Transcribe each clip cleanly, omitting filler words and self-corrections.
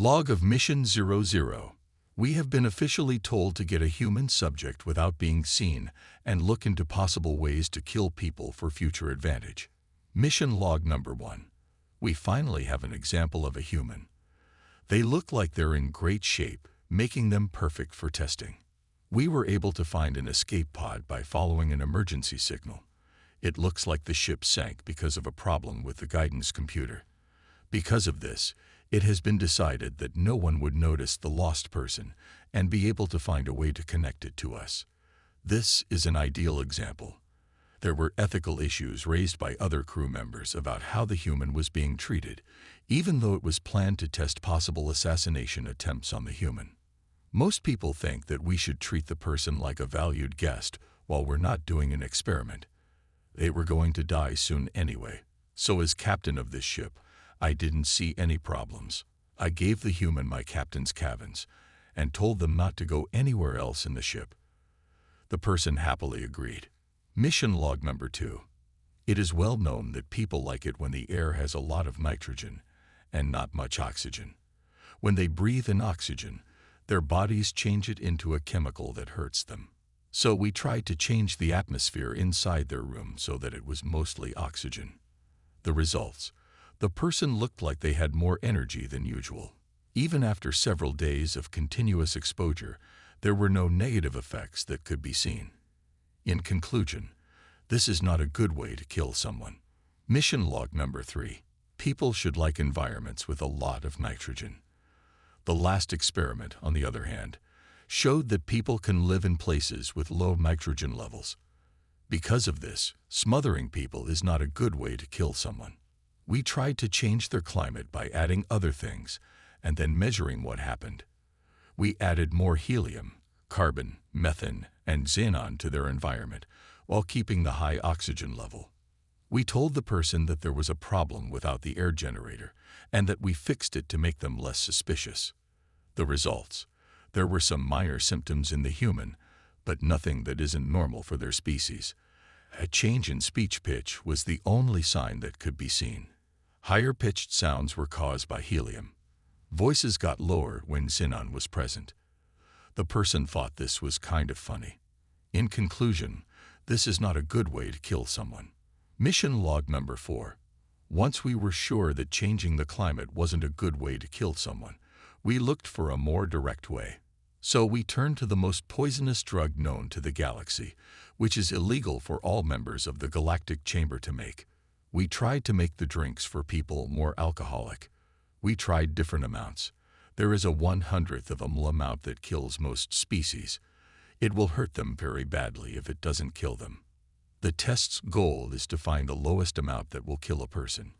Log of Mission 00. We have been officially told to get a human subject without being seen and look into possible ways to kill people for future advantage. Mission log number 1. We finally have an example of a human. They look like they're in great shape, making them perfect for testing. We were able to find an escape pod by following an emergency signal. It looks like the ship sank because of a problem with the guidance computer. Because of this, it has been decided that no one would notice the lost person and be able to find a way to connect it to us. This is an ideal example. There were ethical issues raised by other crew members about how the human was being treated, even though it was planned to test possible assassination attempts on the human. Most people think that we should treat the person like a valued guest while we're not doing an experiment. They were going to die soon anyway, so as captain of this ship, I didn't see any problems. I gave the human my captain's cabins and told them not to go anywhere else in the ship. The person happily agreed. Mission log number 2. It is well known that people like it when the air has a lot of nitrogen and not much oxygen. When they breathe in oxygen, their bodies change it into a chemical that hurts them. So we tried to change the atmosphere inside their room so that it was mostly oxygen. The results: the person looked like they had more energy than usual. Even after several days of continuous exposure, there were no negative effects that could be seen. In conclusion, this is not a good way to kill someone. Mission log number 3. People should like environments with a lot of nitrogen. The last experiment, on the other hand, showed that people can live in places with low nitrogen levels. Because of this, smothering people is not a good way to kill someone. We tried to change their climate by adding other things and then measuring what happened. We added more helium, carbon, methane, and xenon to their environment while keeping the high oxygen level. We told the person that there was a problem without the air generator and that we fixed it to make them less suspicious. The results: there were some minor symptoms in the human, but nothing that isn't normal for their species. A change in speech pitch was the only sign that could be seen. Higher-pitched sounds were caused by helium. Voices got lower when xenon was present. The person thought this was kind of funny. In conclusion, this is not a good way to kill someone. Mission log number 4. Once we were sure that changing the climate wasn't a good way to kill someone, we looked for a more direct way. So we turned to the most poisonous drug known to the galaxy, which is illegal for all members of the galactic chamber to make. We tried to make the drinks for people more alcoholic. We tried different amounts. There is a 1/100th of a ml amount that kills most species. It will hurt them very badly if it doesn't kill them. The test's goal is to find the lowest amount that will kill a person.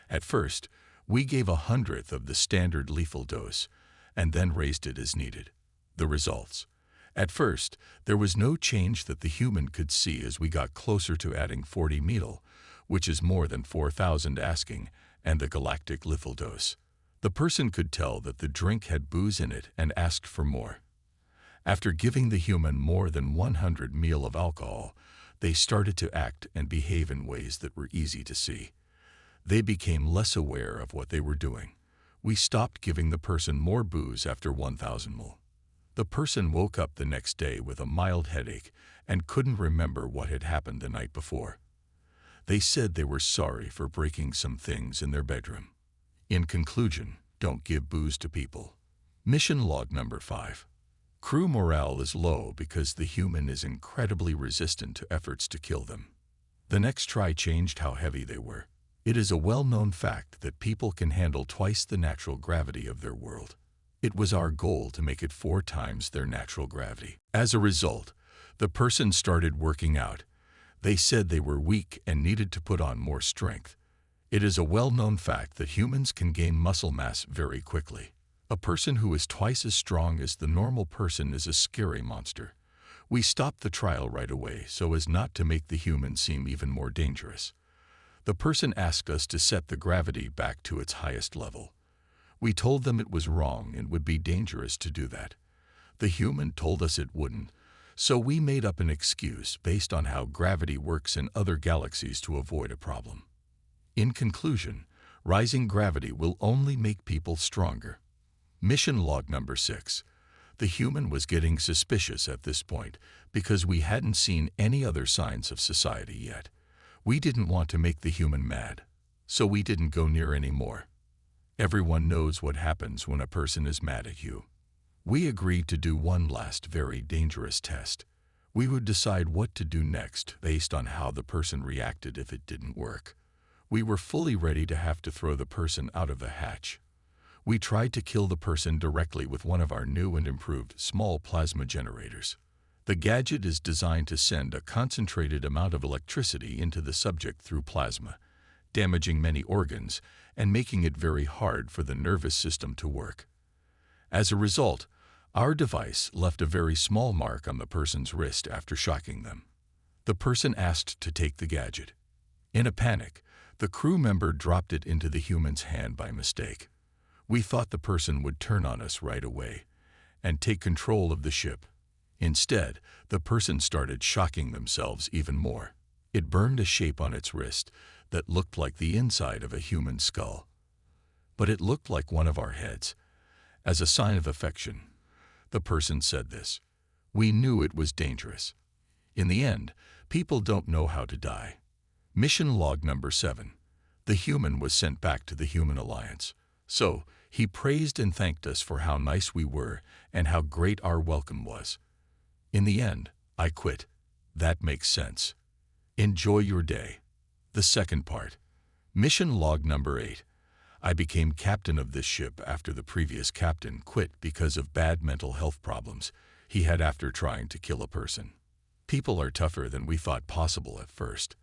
At first, we gave 1/100th of the standard lethal dose and then raised it as needed. The results: at first, there was no change that the human could see as we got closer to adding 40 metal, which is more than 4,000 asking, and the galactic lethal dose. The person could tell that the drink had booze in it and asked for more. After giving the human more than 100 ml of alcohol, they started to act and behave in ways that were easy to see. They became less aware of what they were doing. We stopped giving the person more booze after 1,000 ml. The person woke up the next day with a mild headache and couldn't remember what had happened the night before. They said they were sorry for breaking some things in their bedroom. In conclusion, don't give booze to people. Mission log number 5. Crew morale is low because the human is incredibly resistant to efforts to kill them. The next try changed how heavy they were. It is a well-known fact that people can handle twice the natural gravity of their world. It was our goal to make it 4 times their natural gravity. As a result, the person started working out. They said they were weak and needed to put on more strength. It is a well-known fact that humans can gain muscle mass very quickly. A person who is twice as strong as the normal person is a scary monster. We stopped the trial right away so as not to make the human seem even more dangerous. The person asked us to set the gravity back to its highest level. We told them it was wrong and would be dangerous to do that. The human told us it wouldn't, so we made up an excuse based on how gravity works in other galaxies to avoid a problem. In conclusion, rising gravity will only make people stronger. Mission log number 6. The human was getting suspicious at this point because we hadn't seen any other signs of society yet. We didn't want to make the human mad, so we didn't go near anymore. Everyone knows what happens when a person is mad at you. We agreed to do one last very dangerous test. We would decide what to do next based on how the person reacted if it didn't work. We were fully ready to have to throw the person out of the hatch. We tried to kill the person directly with one of our new and improved small plasma generators. The gadget is designed to send a concentrated amount of electricity into the subject through plasma, damaging many organs and making it very hard for the nervous system to work. As a result, our device left a very small mark on the person's wrist after shocking them. The person asked to take the gadget. In a panic, the crew member dropped it into the human's hand by mistake. We thought the person would turn on us right away and take control of the ship. Instead, the person started shocking themselves even more. It burned a shape on its wrist that looked like the inside of a human skull. But it looked like one of our heads. As a sign of affection, the person said this. We knew it was dangerous. In the end, people don't know how to die. Mission log number 7. The human was sent back to the Human Alliance. So, he praised and thanked us for how nice we were and how great our welcome was. In the end, I quit. That makes sense. Enjoy your day. The second part. Mission log number 8. I became captain of this ship after the previous captain quit because of bad mental health problems he had after trying to kill a person. People are tougher than we thought possible at first.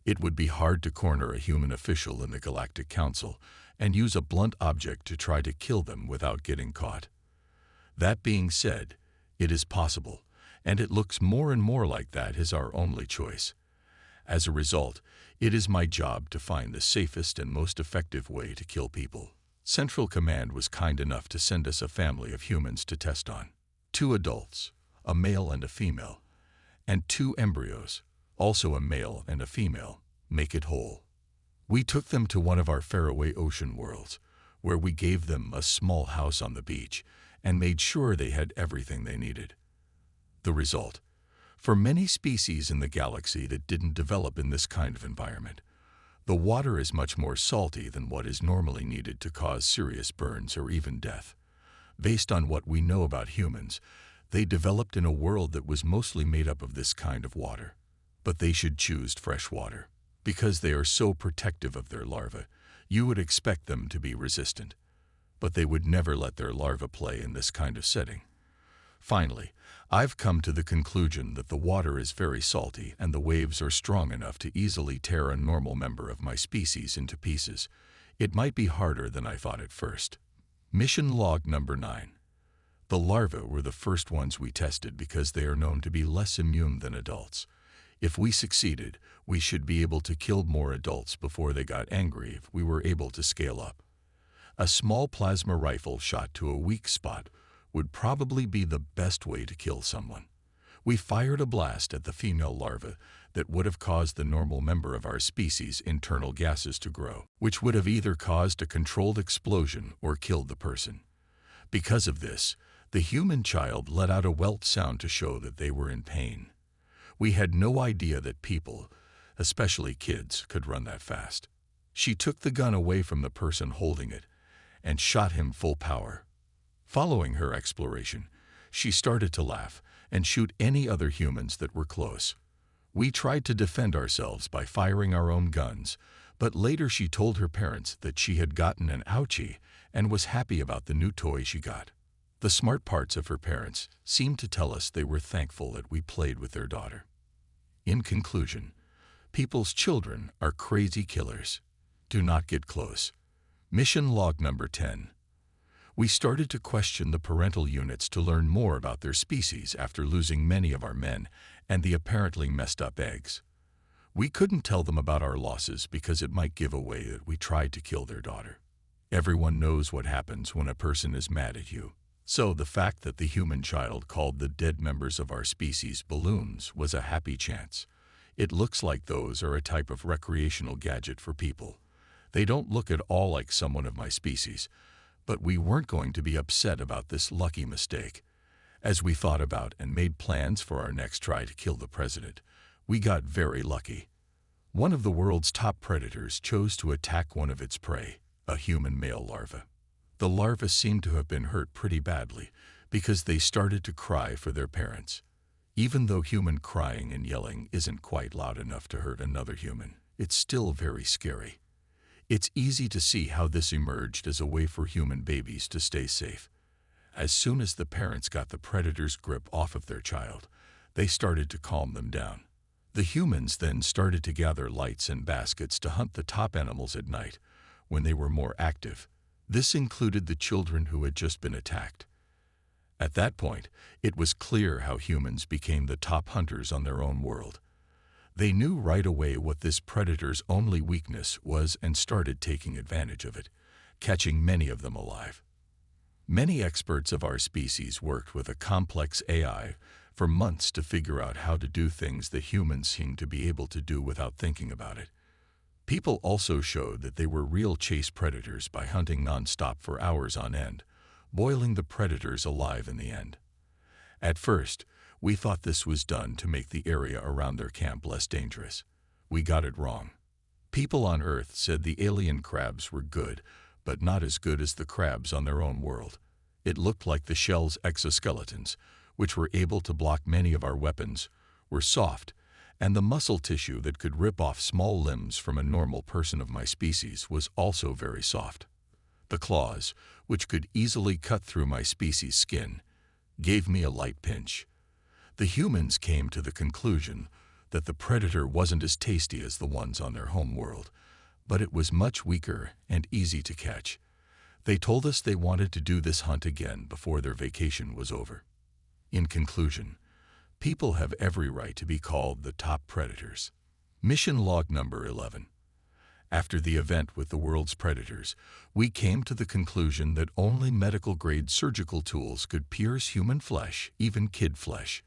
It would be hard to corner a human official in the Galactic Council and use a blunt object to try to kill them without getting caught. That being said, it is possible, and it looks more and more like that is our only choice. As a result, it is my job to find the safest and most effective way to kill people. Central Command was kind enough to send us a family of humans to test on. 2 adults, a male and a female, and 2 embryos, also a male and a female, make it whole. We took them to one of our faraway ocean worlds, where we gave them a small house on the beach and made sure they had everything they needed. The result: for many species in the galaxy that didn't develop in this kind of environment, the water is much more salty than what is normally needed to cause serious burns or even death. Based on what we know about humans, they developed in a world that was mostly made up of this kind of water. But they should choose fresh water. Because they are so protective of their larvae, you would expect them to be resistant. But they would never let their larvae play in this kind of setting. Finally, I've come to the conclusion that the water is very salty and the waves are strong enough to easily tear a normal member of my species into pieces. It might be harder than I thought at first. Mission log number 9. The larvae were the first ones we tested because they are known to be less immune than adults. If we succeeded, we should be able to kill more adults before they got angry if we were able to scale up. A small plasma rifle shot to a weak spot would probably be the best way to kill someone. We fired a blast at the female larva that would have caused the normal member of our species' internal gases to grow, which would have either caused a controlled explosion or killed the person. Because of this, the human child let out a welt sound to show that they were in pain. We had no idea that people, especially kids, could run that fast. She took the gun away from the person holding it and shot him full power. Following her exploration, she started to laugh and shoot any other humans that were close. We tried to defend ourselves by firing our own guns, but later she told her parents that she had gotten an ouchie and was happy about the new toy she got. The smart parts of her parents seemed to tell us they were thankful that we played with their daughter. In conclusion, people's children are crazy killers. Do not get close. Mission log number 10. We started to question the parental units to learn more about their species after losing many of our men and the apparently messed up eggs. We couldn't tell them about our losses because it might give away that we tried to kill their daughter. Everyone knows what happens when a person is mad at you. So the fact that the human child called the dead members of our species balloons was a happy chance. It looks like those are a type of recreational gadget for people. They don't look at all like someone of my species, But we weren't going to be upset about this lucky mistake. As we thought about and made plans for our next try to kill the president, we got very lucky. One of the world's top predators chose to attack one of its prey, a human male larva. The larvae seemed to have been hurt pretty badly because they started to cry for their parents. Even though human crying and yelling isn't quite loud enough to hurt another human, it's still very scary. It's easy to see how this emerged as a way for human babies to stay safe. As soon as the parents got the predator's grip off of their child, they started to calm them down. The humans then started to gather lights and baskets to hunt the top animals at night, when they were more active. This included the children who had just been attacked. At that point, it was clear how humans became the top hunters on their own world. They knew right away what this predator's only weakness was and started taking advantage of it, catching many of them alive. Many experts of our species worked with a complex AI for months to figure out how to do things that humans seem to be able to do without thinking about it. People also showed that they were real chase predators by hunting nonstop for hours on end, boiling the predators alive in the end. At first, we thought this was done to make the area around their camp less dangerous. We got it wrong. People on Earth said the alien crabs were good, but not as good as the crabs on their own world. It looked like the shell's exoskeletons, which were able to block many of our weapons, were soft, and the muscle tissue that could rip off small limbs from a normal person of my species was also very soft. The claws, which could easily cut through my species' skin, gave me a light pinch. The humans came to the conclusion that the predator wasn't as tasty as the ones on their home world, but it was much weaker and easy to catch. They told us they wanted to do this hunt again before their vacation was over. In conclusion, people have every right to be called the top predators. Mission log number 11. After the event with the world's predators, we came to the conclusion that only medical-grade surgical tools could pierce human flesh, even kid flesh.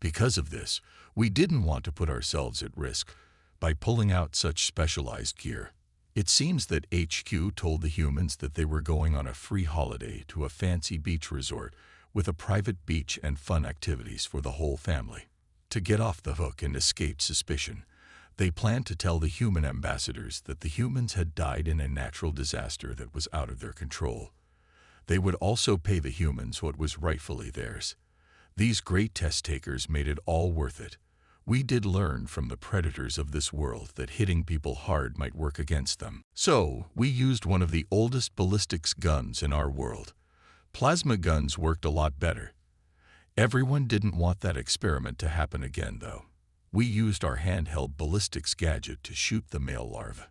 Because of this, we didn't want to put ourselves at risk by pulling out such specialized gear. It seems that HQ told the humans that they were going on a free holiday to a fancy beach resort with a private beach and fun activities for the whole family. To get off the hook and escape suspicion, they planned to tell the human ambassadors that the humans had died in a natural disaster that was out of their control. They would also pay the humans what was rightfully theirs. These great test takers made it all worth it. We did learn from the predators of this world that hitting people hard might work against them. So, we used one of the oldest ballistics guns in our world. Plasma guns worked a lot better. Everyone didn't want that experiment to happen again, though. We used our handheld ballistics gadget to shoot the male larva.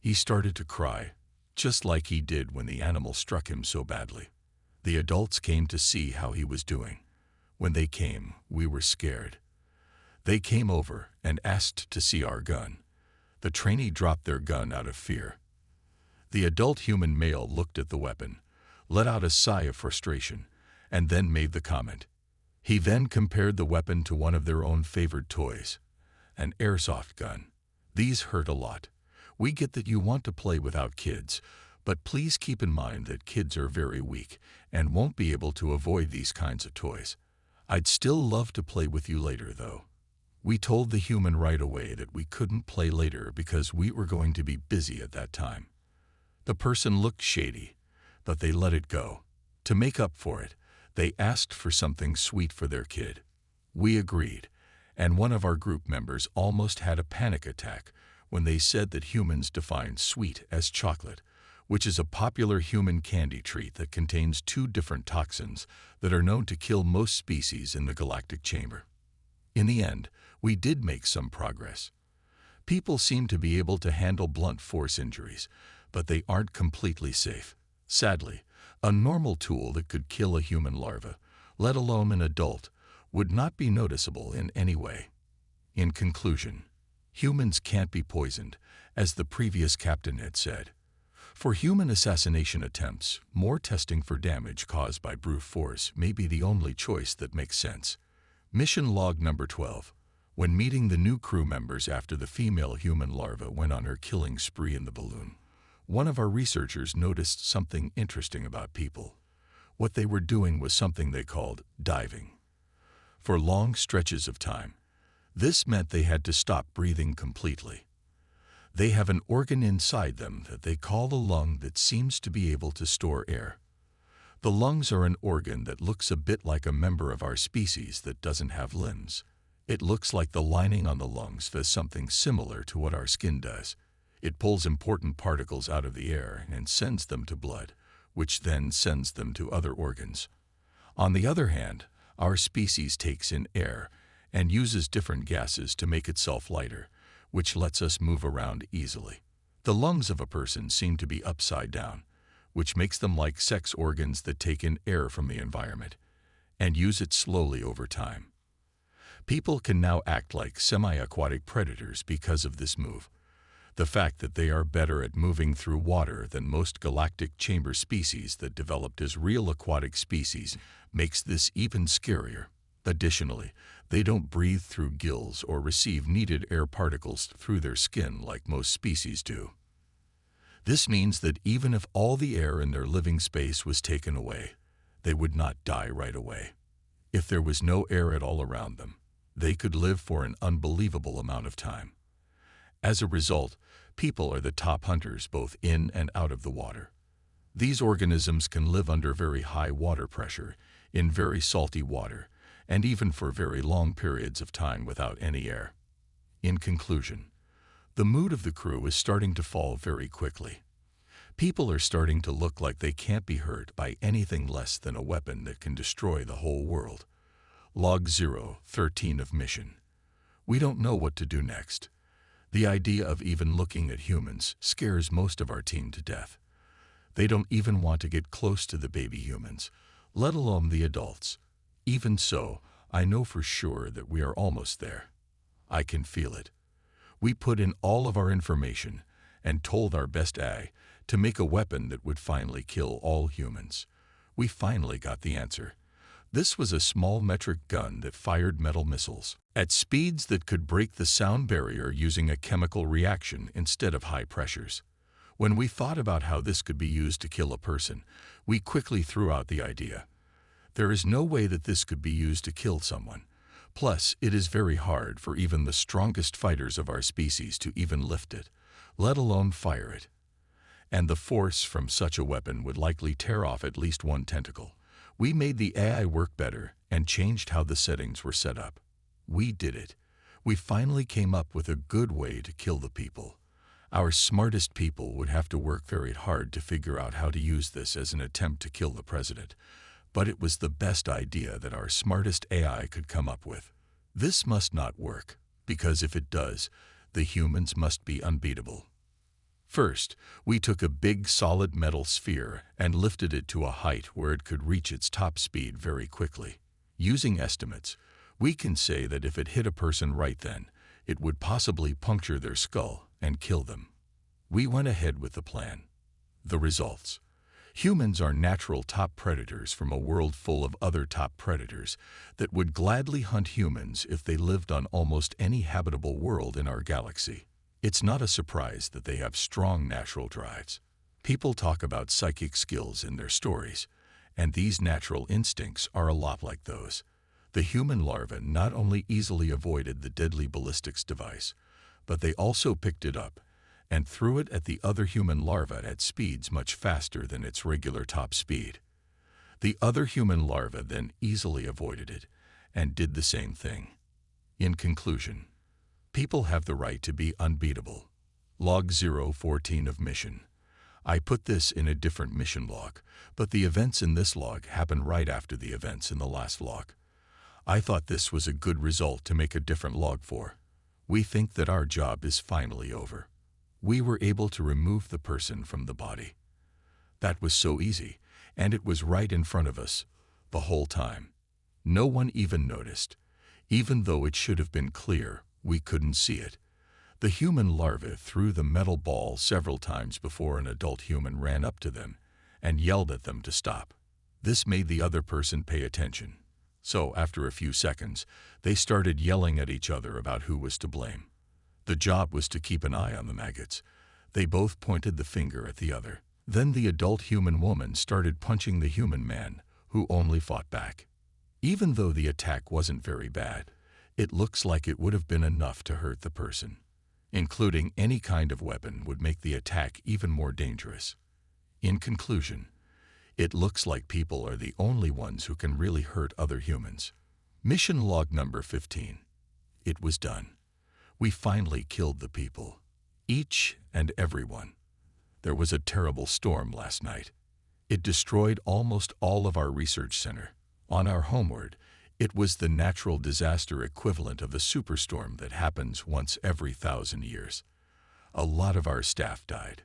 He started to cry, just like he did when the animal struck him so badly. The adults came to see how he was doing. When they came, we were scared. They came over and asked to see our gun. The trainee dropped their gun out of fear. The adult human male looked at the weapon, let out a sigh of frustration, and then made the comment. He then compared the weapon to one of their own favorite toys, an airsoft gun. These hurt a lot. We get that you want to play without kids, but please keep in mind that kids are very weak and won't be able to avoid these kinds of toys. I'd still love to play with you later, though. We told the human right away that we couldn't play later because we were going to be busy at that time. The person looked shady, but they let it go. To make up for it, they asked for something sweet for their kid. We agreed, and one of our group members almost had a panic attack when they said that humans define sweet as chocolate, which is a popular human candy treat that contains 2 different toxins that are known to kill most species in the galactic chamber. In the end, we did make some progress. People seem to be able to handle blunt force injuries, but they aren't completely safe. Sadly, a normal tool that could kill a human larva, let alone an adult, would not be noticeable in any way. In conclusion, humans can't be poisoned, as the previous captain had said. For human assassination attempts, more testing for damage caused by brute force may be the only choice that makes sense. Mission log number 12. When meeting the new crew members after the female human larva went on her killing spree in the balloon, One of our researchers noticed something interesting about people. What they were doing was something they called diving. For long stretches of time, this meant they had to stop breathing completely. They have an organ inside them that they call the lung that seems to be able to store air. The lungs are an organ that looks a bit like a member of our species that doesn't have limbs. It looks like the lining on the lungs does something similar to what our skin does. It pulls important particles out of the air and sends them to blood, which then sends them to other organs. On the other hand, our species takes in air and uses different gases to make itself lighter, which lets us move around easily. The lungs of a person seem to be upside down, which makes them like sex organs that take in air from the environment and use it slowly over time. People can now act like semi-aquatic predators because of this move. The fact that they are better at moving through water than most galactic chamber species that developed as real aquatic species makes this even scarier. Additionally, they don't breathe through gills or receive needed air particles through their skin like most species do. This means that even if all the air in their living space was taken away, they would not die right away. If there was no air at all around them, they could live for an unbelievable amount of time. As a result, people are the top hunters both in and out of the water. These organisms can live under very high water pressure, in very salty water, and even for very long periods of time without any air. In conclusion, the mood of the crew is starting to fall very quickly. People are starting to look like they can't be hurt by anything less than a weapon that can destroy the whole world. Log 013 of mission. We don't know what to do next. The idea of even looking at humans scares most of our team to death. They don't even want to get close to the baby humans, let alone the adults. Even so, I know for sure that we are almost there. I can feel it. We put in all of our information and told our best AI to make a weapon that would finally kill all humans. We finally got the answer. This was a small metric gun that fired metal missiles at speeds that could break the sound barrier using a chemical reaction instead of high pressures. When we thought about how this could be used to kill a person, we quickly threw out the idea. There is no way that this could be used to kill someone. Plus, it is very hard for even the strongest fighters of our species to even lift it, let alone fire it. And the force from such a weapon would likely tear off at least one tentacle. We made the AI work better and changed how the settings were set up. We did it. We finally came up with a good way to kill the people. Our smartest people would have to work very hard to figure out how to use this as an attempt to kill the president. But it was the best idea that our smartest AI could come up with. This must not work, because if it does, the humans must be unbeatable. First, we took a big solid metal sphere and lifted it to a height where it could reach its top speed very quickly. Using estimates, we can say that if it hit a person right then, it would possibly puncture their skull and kill them. We went ahead with the plan. The results. Humans are natural top predators from a world full of other top predators that would gladly hunt humans if they lived on almost any habitable world in our galaxy. It's not a surprise that they have strong natural drives. People talk about psychic skills in their stories, and these natural instincts are a lot like those. The human larva not only easily avoided the deadly ballistics device, but they also picked it up and threw it at the other human larva at speeds much faster than its regular top speed. The other human larva then easily avoided it and did the same thing. In conclusion, people have the right to be unbeatable. Log 014 of mission. I put this in a different mission log, but the events in this log happen right after the events in the last log. I thought this was a good result to make a different log for. We think that our job is finally over. We were able to remove the person from the body. That was so easy, and it was right in front of us the whole time. No one even noticed. Even though it should have been clear, we couldn't see it. The human larva threw the metal ball several times before an adult human ran up to them and yelled at them to stop. This made the other person pay attention. So after a few seconds, they started yelling at each other about who was to blame. The job was to keep an eye on the maggots. They both pointed the finger at the other. Then the adult human woman started punching the human man, who only fought back. Even though the attack wasn't very bad, it looks like it would have been enough to hurt the person. Including any kind of weapon would make the attack even more dangerous. In conclusion, it looks like people are the only ones who can really hurt other humans. Mission log number 15. It was done. We finally killed the people. Each and every one. There was a terrible storm last night. It destroyed almost all of our research center. On our homeward, it was the natural disaster equivalent of a superstorm that happens once every 1,000 years. A lot of our staff died.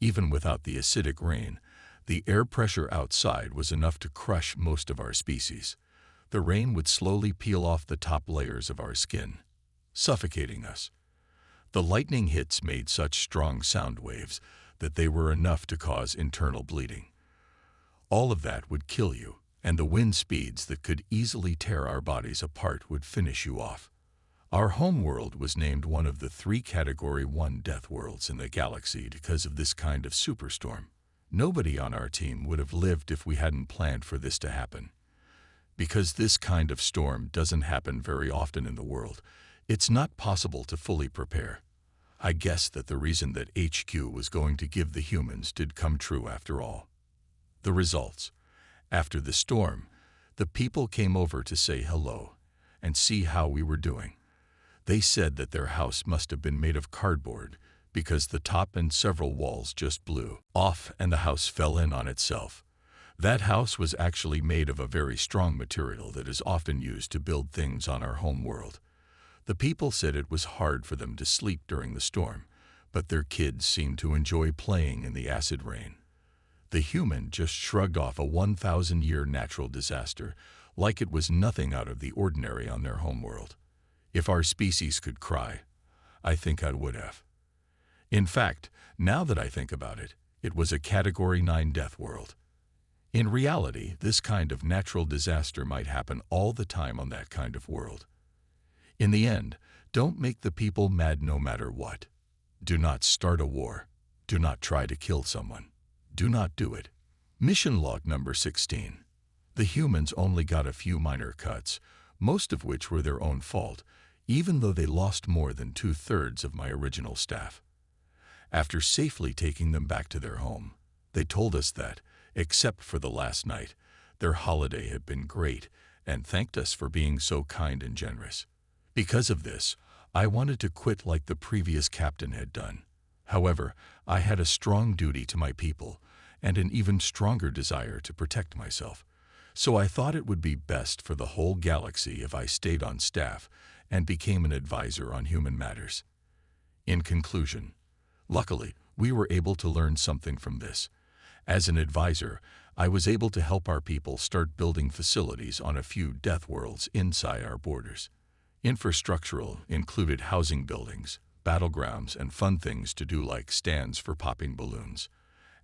Even without the acidic rain, the air pressure outside was enough to crush most of our species. The rain would slowly peel off the top layers of our skin, suffocating us. The lightning hits made such strong sound waves that they were enough to cause internal bleeding. All of that would kill you, and the wind speeds that could easily tear our bodies apart would finish you off. Our homeworld was named one of the 3 Category 1 death worlds in the galaxy because of this kind of superstorm. Nobody on our team would have lived if we hadn't planned for this to happen. Because this kind of storm doesn't happen very often in the world, it's not possible to fully prepare. I guess that the reason that HQ was going to give the humans did come true after all. The results. After the storm, the people came over to say hello and see how we were doing. They said that their house must have been made of cardboard because the top and several walls just blew off and the house fell in on itself. That house was actually made of a very strong material that is often used to build things on our home world. The people said it was hard for them to sleep during the storm, but their kids seemed to enjoy playing in the acid rain. The human just shrugged off a 1,000-year natural disaster like it was nothing out of the ordinary on their homeworld. If our species could cry, I think I would have. In fact, now that I think about it, it was a Category 9 death world. In reality, this kind of natural disaster might happen all the time on that kind of world. In the end, don't make the people mad no matter what. Do not start a war. Do not try to kill someone. Do not do it. Mission log number 16. The humans only got a few minor cuts, most of which were their own fault, even though they lost more than 2/3 of my original staff. After safely taking them back to their home, they told us that, except for the last night, their holiday had been great and thanked us for being so kind and generous. Because of this, I wanted to quit like the previous captain had done. However, I had a strong duty to my people and an even stronger desire to protect myself. So I thought it would be best for the whole galaxy if I stayed on staff and became an advisor on human matters. In conclusion, luckily, we were able to learn something from this. As an advisor, I was able to help our people start building facilities on a few death worlds inside our borders. Infrastructural included housing buildings, battlegrounds, and fun things to do like stands for popping balloons.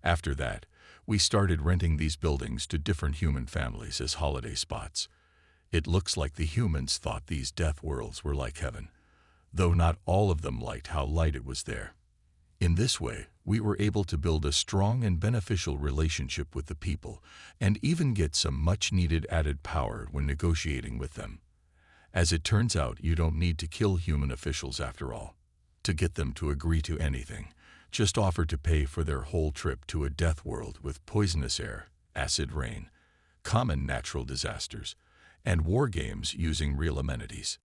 After that, we started renting these buildings to different human families as holiday spots. It looks like the humans thought these death worlds were like heaven, though not all of them liked how light it was there. In this way, we were able to build a strong and beneficial relationship with the people and even get some much-needed added power when negotiating with them. As it turns out, you don't need to kill human officials after all. To get them to agree to anything, just offer to pay for their whole trip to a death world with poisonous air, acid rain, common natural disasters, and war games using real amenities.